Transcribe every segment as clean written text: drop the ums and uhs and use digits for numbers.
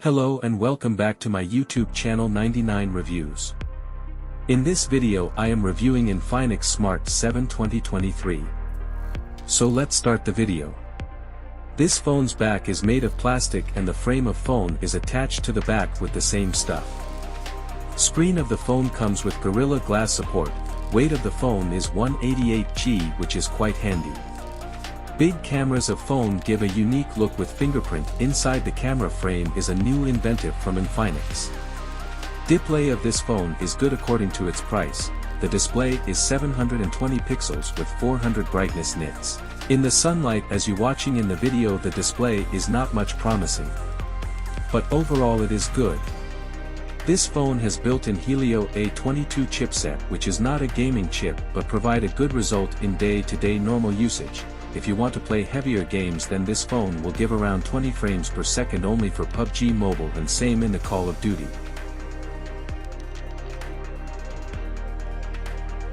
Hello and welcome back to my YouTube channel 99 Reviews. In this video I am reviewing Infinix Smart 7 2023. So let's start the video. This phone's back is made of plastic and the frame of phone is attached to the back with the same stuff. Screen of the phone comes with Gorilla Glass support. Weight of the phone is 188 g, which is quite handy. Big cameras of phone give a unique look with fingerprint. Inside the camera frame is a new inventive from Infinix. Display of this phone is good according to its price. The display is 720 pixels with 400 brightness nits. In the sunlight as you watching in the video, the display is not much promising. But overall it is good. This phone has built-in Helio A22 chipset, which is not a gaming chip but provide a good result in day-to-day normal usage. If you want to play heavier games, then this phone will give around 20 frames per second only for PUBG Mobile, and same in the Call of Duty.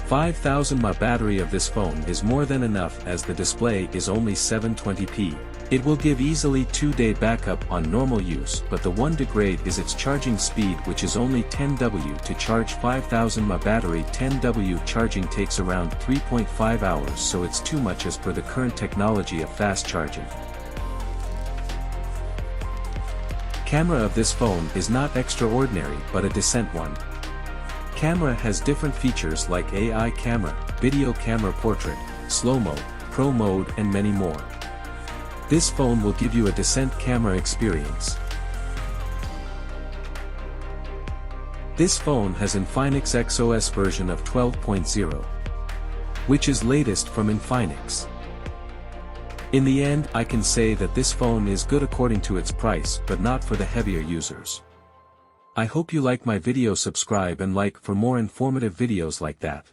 5000 mAh battery of this phone is more than enough as the display is only 720p. It will give easily 2-day backup on normal use, but the one degrade is its charging speed, which is only 10W to charge 5000 mAh battery. 10W charging takes around 3.5 hours, so it's too much as per the current technology of fast charging. Camera of this phone is not extraordinary but a decent one. Camera has different features like AI camera, video camera, portrait, slow-mo, pro mode and many more. This phone will give you a decent camera experience. This phone has Infinix XOS version of 12.0, which is latest from Infinix. In the end, I can say that this phone is good according to its price, but not for the heavier users. I hope you like my video. Subscribe and like for more informative videos like that.